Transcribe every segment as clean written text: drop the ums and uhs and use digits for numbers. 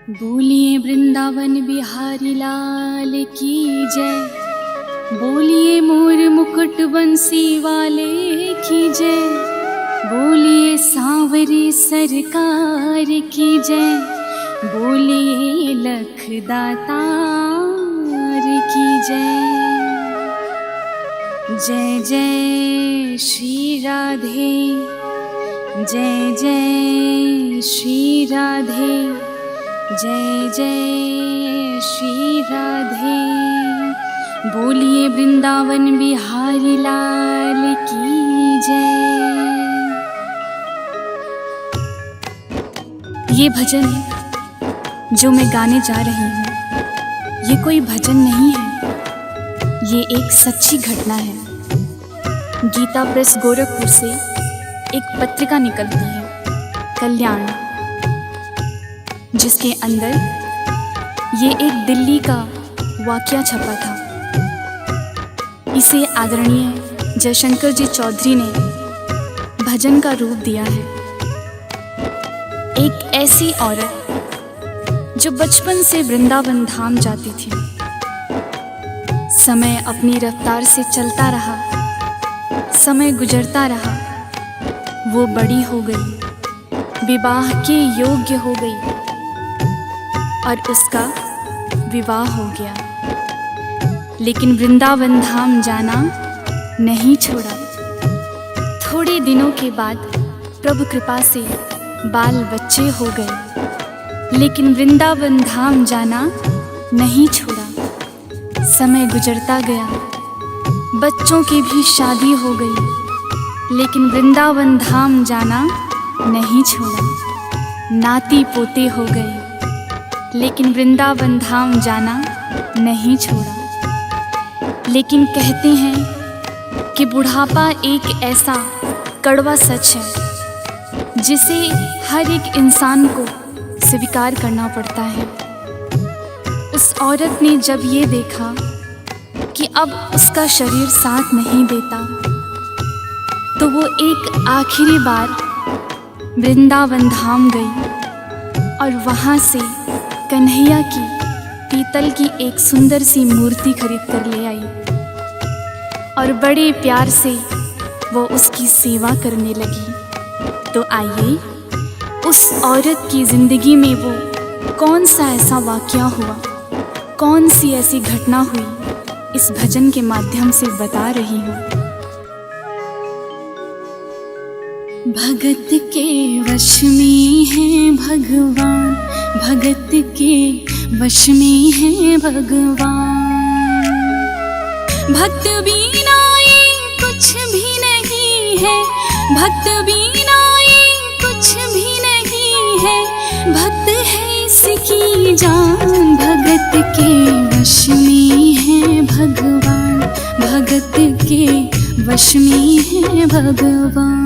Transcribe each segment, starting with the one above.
बोलिए वृंदावन बिहारी लाल की जय। बोलिए मोर मुकुट बंसी वाले की जय। बोलिए सांवरे सरकार की जय। बोलिए लख दातार की जय। जय जय श्री राधे, जय जय श्री राधे, जय जय श्री राधे। बोलिए वृंदावन बिहारी लाल की जय। ये भजन जो मैं गाने जा रही हूँ, ये कोई भजन नहीं है, ये एक सच्ची घटना है। गीता प्रेस गोरखपुर से एक पत्रिका निकलती है, कल्याण, जिसके अंदर ये एक दिल्ली का वाकया छपा था। इसे आदरणीय जयशंकर जी चौधरी ने भजन का रूप दिया है। एक ऐसी औरत जो बचपन से वृंदावन धाम जाती थी। समय अपनी रफ्तार से चलता रहा, समय गुजरता रहा, वो बड़ी हो गई, विवाह के योग्य हो गई और उसका विवाह हो गया। लेकिन वृंदावन धाम जाना नहीं छोड़ा। थोड़े दिनों के बाद प्रभु कृपा से बाल बच्चे हो गए, लेकिन वृंदावन धाम जाना नहीं छोड़ा। समय गुजरता गया, बच्चों की भी शादी हो गई, लेकिन वृंदावन धाम जाना नहीं छोड़ा। नाती पोते हो गए, लेकिन वृंदावन धाम जाना नहीं छोड़ा। लेकिन कहते हैं कि बुढ़ापा एक ऐसा कड़वा सच है जिसे हर एक इंसान को स्वीकार करना पड़ता है। उस औरत ने जब ये देखा कि अब उसका शरीर साथ नहीं देता, तो वो एक आखिरी बार वृंदावन धाम गई और वहाँ से कन्हैया की पीतल की एक सुंदर सी मूर्ति खरीद कर ले आई और बड़े प्यार से वो उसकी सेवा करने लगी। तो आइए उस औरत की जिंदगी में वो कौन सा ऐसा वाकया हुआ, कौन सी ऐसी घटना हुई, इस भजन के माध्यम से बता रही हूँ। भगत के वश में है भगवान, भगत के वश में है भगवान। भक्त बिना ये कुछ भी नहीं है, भक्त बिना ये कुछ भी नहीं है। भक्त है इसकी जान, भगत के वश में है भगवान, भगत के वश में है भगवान।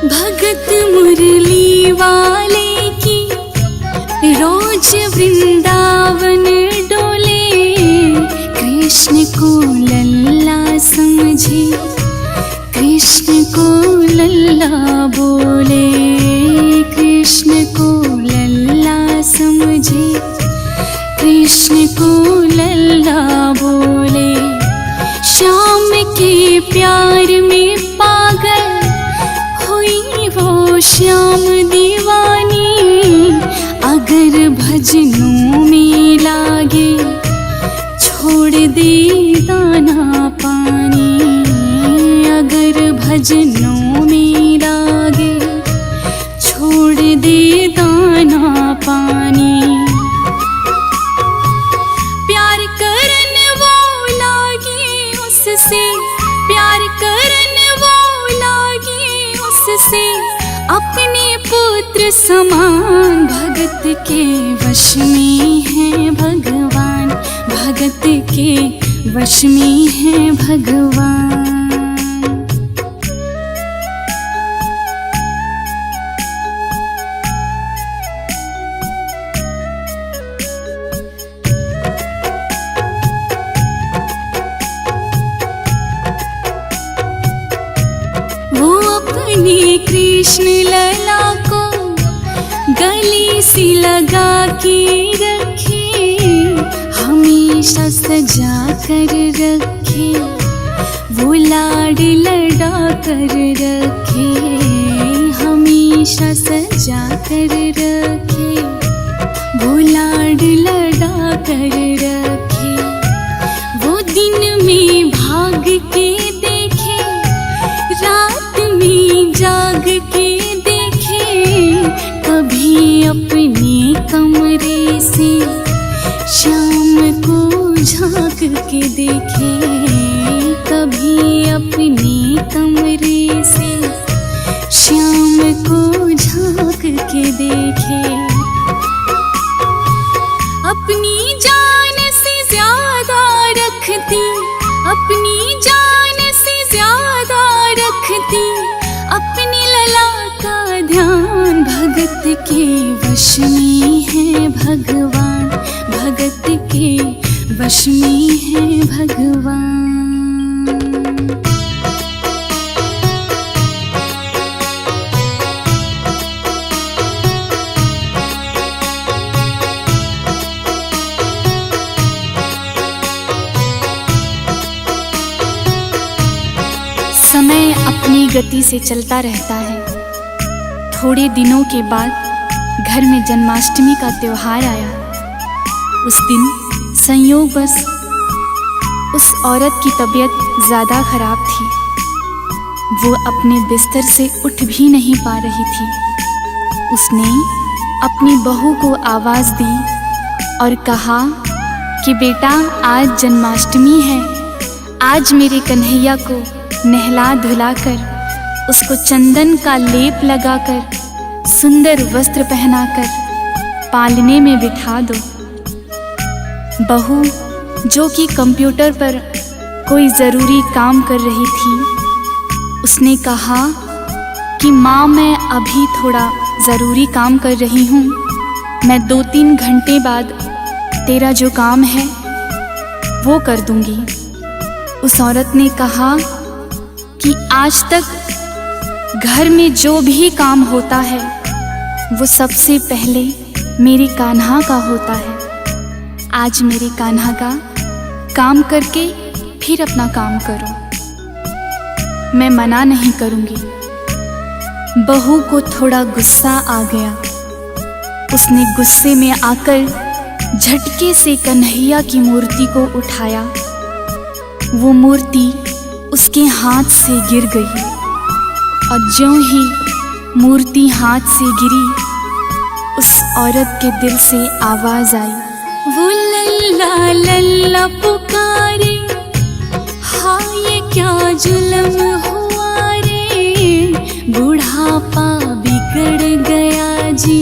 भगत मुरली वाले की रोज वृंदावन डोले। कृष्ण को लल्ला समझे, कृष्ण को लल्ला बोले। कृष्ण को लल्ला समझे, कृष्ण को लल्ला बोले। श्याम के प्यार में पागल हुई वो श्याम दीवानी। अगर भजनों में लागे छोड़ दे दाना पानी। अगर भजनों में लागे छोड़ दे दाना पानी। प्यार करन वो लागे उससे, प्यार करन वो लागे उससे अपने पुत्र समान। भगत के वश में है भगवान, भगत के वश में है भगवान। अपने कृष्ण लला को गले से लगा के रखे, हमेशा सजा कर रखे, वो लाड लड़ा कर रखे, हमेशा सजा कर रखे, वो लाड लड़ा कर रखे। वो दिन में भाग के देखे, रात में जाग के देखे, कभी अपने कमरे से शाम को झांक के देखे, कभी अपने कमरे से शाम को झांक के देखे। अपनी जान से ज्यादा रखती, अपनी जान से ज्यादा रखती, अपने लला का ध्यान। भगत के वश में है भगवान, भगत के वश में है भगवान। समय अपनी गति से चलता रहता है। थोड़े दिनों के बाद घर में जन्माष्टमी का त्योहार आया। उस दिन संयोगवश उस औरत की तबीयत ज़्यादा खराब थी। वो अपने बिस्तर से उठ भी नहीं पा रही थी। उसने अपनी बहू को आवाज़ दी और कहा कि बेटा, आज जन्माष्टमी है। आज मेरे कन्हैया को नहला धुलाकर, उसको चंदन का लेप लगाकर, सुंदर वस्त्र पहनाकर पालने में बिठा दो। बहू, जो कि कंप्यूटर पर कोई ज़रूरी काम कर रही थी, उसने कहा कि माँ, मैं अभी थोड़ा ज़रूरी काम कर रही हूँ, मैं 2-3 घंटे बाद तेरा जो काम है वो कर दूँगी। उस औरत ने कहा कि आज तक घर में जो भी काम होता है वो सबसे पहले मेरे कान्हा का होता है। आज मेरे कान्हा का काम करके फिर अपना काम करो। मैं मना नहीं करूँगी। बहू को थोड़ा गुस्सा आ गया। उसने गुस्से में आकर झटके से कन्हैया की मूर्ति को उठाया। वो मूर्ति उसके हाथ से गिर गई और ज्यों ही मूर्ति हाथ से गिरी, उस औरत के दिल से आवाज आई, वो लल्ला लल्ला पुकारे, हाँ ये क्या जुल्म हुआ रे, बुढ़ापा बिगड़ गया जी,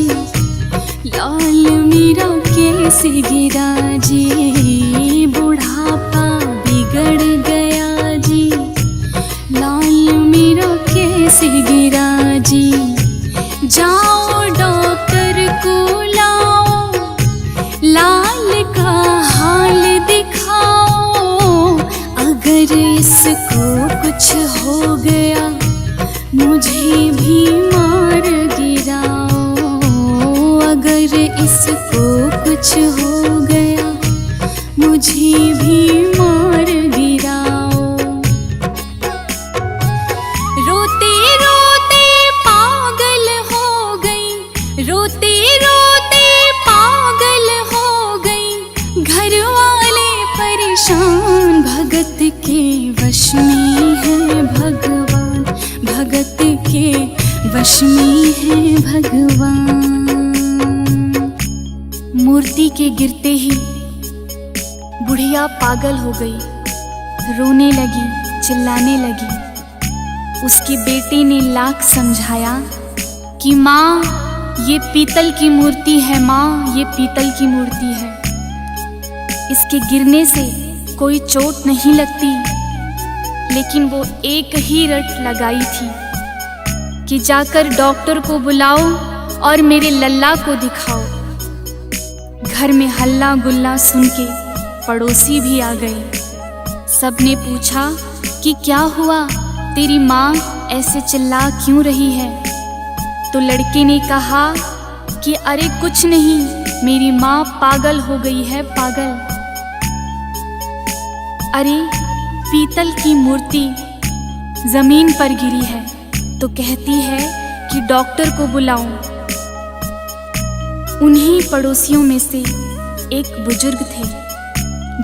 लाल मेरा कैसे गिरा जी, बुढ़ापा बिगड़ गया जी, लाल मेरा कैसे गिरा जी। जाओ डॉक्टर को लाओ, लाल का हाल दिखाओ, अगर इसको कुछ हो गया मुझे भी मार गिराओ, अगर इसको कुछ हो गया मुझे भी मार गिराओ। रोते रोते पागल हो गई, रोते रोते पागल हो गई, घर वाले परेशान। भगत के वश में है भगवान, भगत के वश में है भगवान। मूर्ति के गिरते ही बुढ़िया पागल हो गई, रोने लगी, चिल्लाने लगी। उसके बेटे ने लाख समझाया कि माँ, ये पीतल की मूर्ति है, माँ ये पीतल की मूर्ति है, इसके गिरने से कोई चोट नहीं लगती। लेकिन वो एक ही रट लगाई थी कि जाकर डॉक्टर को बुलाओ और मेरे लल्ला को दिखाओ। घर में हल्ला गुल्ला सुन के पड़ोसी भी आ गए। सबने पूछा कि क्या हुआ, तेरी माँ ऐसे चिल्ला क्यों रही है? तो लड़के ने कहा कि अरे कुछ नहीं, मेरी माँ पागल हो गई है, पागल। अरे पीतल की मूर्ति जमीन पर गिरी है तो कहती है कि डॉक्टर को बुलाऊं। उन्हीं पड़ोसियों में से एक बुजुर्ग थे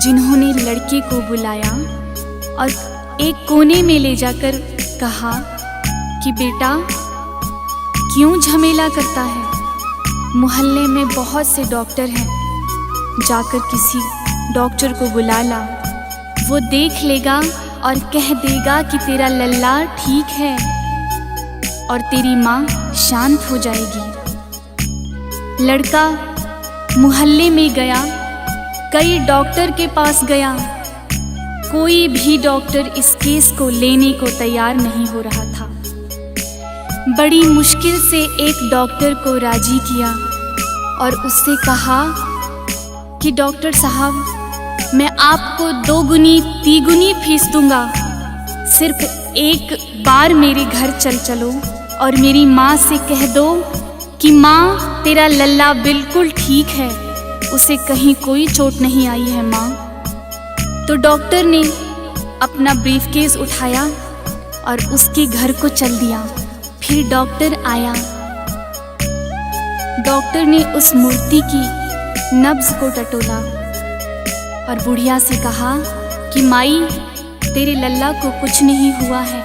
जिन्होंने लड़के को बुलाया और एक कोने में ले जाकर कहा कि बेटा क्यों झमेला करता है? मोहल्ले में बहुत से डॉक्टर हैं, जाकर किसी डॉक्टर को बुला ला, वो देख लेगा और कह देगा कि तेरा लल्ला ठीक है और तेरी माँ शांत हो जाएगी। लड़का मोहल्ले में गया, कई डॉक्टर के पास गया, कोई भी डॉक्टर इस केस को लेने को तैयार नहीं हो रहा था। बड़ी मुश्किल से एक डॉक्टर को राजी किया और उससे कहा कि डॉक्टर साहब, मैं आपको 2 गुनी 3 गुनी फीस दूंगा, सिर्फ एक बार मेरे घर चलो और मेरी माँ से कह दो कि माँ तेरा लल्ला बिल्कुल ठीक है, उसे कहीं कोई चोट नहीं आई है माँ। तो डॉक्टर ने अपना ब्रीफकेस उठाया और उसके घर को चल दिया। फिर डॉक्टर आया, डॉक्टर ने उस मूर्ति की नब्ज को टटोला और बुढ़िया से कहा कि माई तेरे लल्ला को कुछ नहीं हुआ है,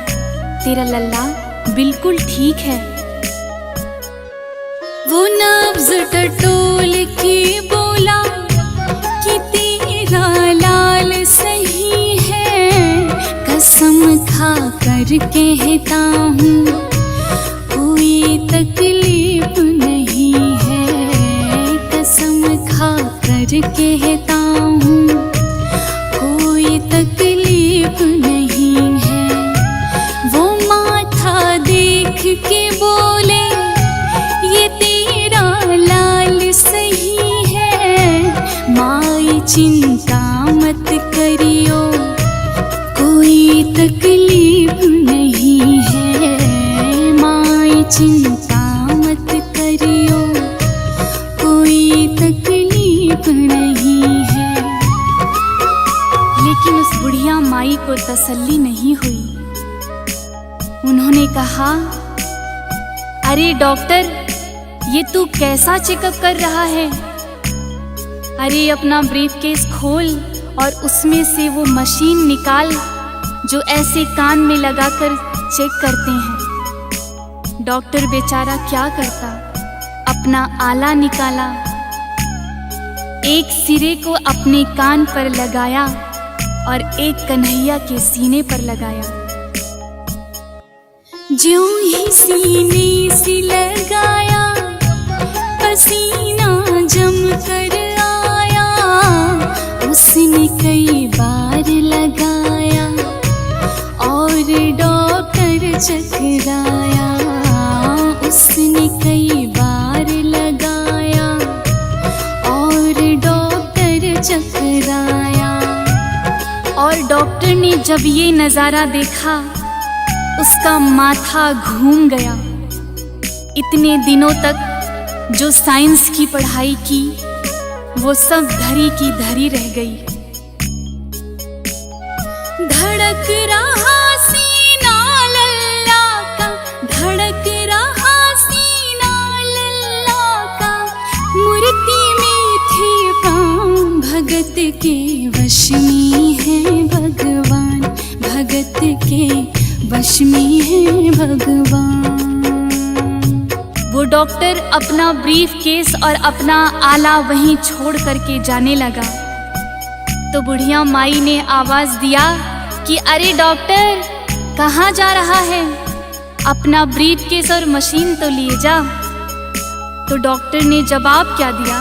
तेरा लल्ला बिल्कुल ठीक है। वो नब्ज टटोल के बोला कि तेरा लाल सही है, कसम खा कर कहता हूँ कोई तकलीफ नहीं है, कसम खा कर कहता हूँ कोई तकलीफ नहीं है। वो माथा देख के बोले ये तेरा लाल सही है, माई चिंता मत करियो कोई तकलीफ नहीं है, माई चिंता मत करियो कोई तकलीफ नहीं है। लेकिन उस बुढ़िया माई को तसल्ली नहीं हुई। उन्होंने कहा, अरे डॉक्टर, ये तू कैसा चेकअप कर रहा है? अरे अपना ब्रीफकेस खोल और उसमें से वो मशीन निकाल जो ऐसे कान में लगाकर चेक करते हैं। डॉक्टर बेचारा क्या करता, अपना आला निकाला, एक सिरे को अपने कान पर लगाया और एक कन्हैया के सीने पर लगाया। ज्यों ही सीने से लगाया, पसीना जम कर आया, उसने कई बार लगाया और डॉक्टर चकराया, उसने कई बार लगाया और डॉक्टर चकराया। और डॉक्टर ने जब ये नज़ारा देखा उसका माथा घूम गया। इतने दिनों तक जो साइंस की पढ़ाई की वो सब धरी की धरी रह गई। धड़क रहा सीना लल्ला का, धड़क रहा सीना लल्ला का, मूर्ति में थे प्राण भगत के वश में है भगवान, भगत के वश में है भगवान। वो डॉक्टर अपना ब्रीफकेस और अपना आला वहीं छोड़ करके जाने लगा। तो बुढ़िया माई ने आवाज दिया कि अरे डॉक्टर, कहाँ जा रहा है? अपना ब्रीफकेस और मशीन तो लिए जा। तो डॉक्टर ने जवाब क्या दिया,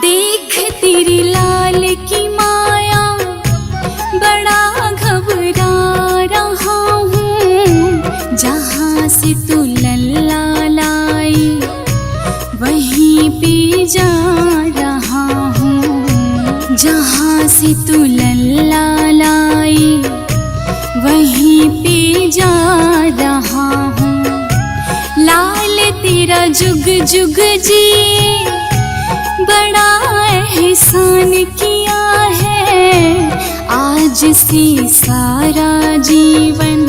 देख तेरी लाल की माया, बड़ा घबरा रहा हूँ, जहाँ से तू लल्ला लाई वहीं पे जा रहा हूँ, जहाँ से तू लल्ला लाई वहीं पे जा रहा हूँ। लाल तेरा जुग जुग जी, बड़ा एहसान किया है। आज से सारा जीवन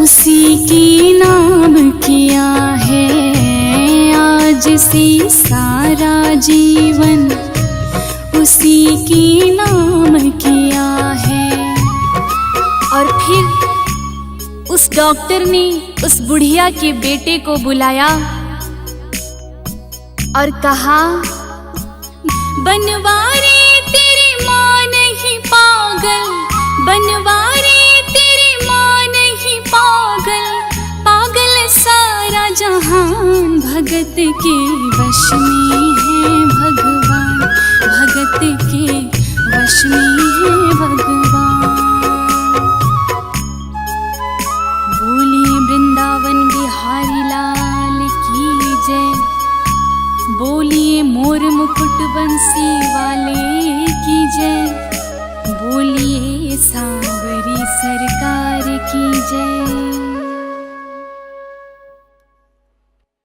उसी के नाम किया है। आज से सारा जीवन उसी के नाम किया है। और फिर उस डॉक्टर ने उस बुढ़िया के बेटे को बुलाया और कहा, बनवारी तेरी माँ नहीं पागल, बनवारी तेरी माँ नहीं पागल, पागल सारा जहान भगत के वश में।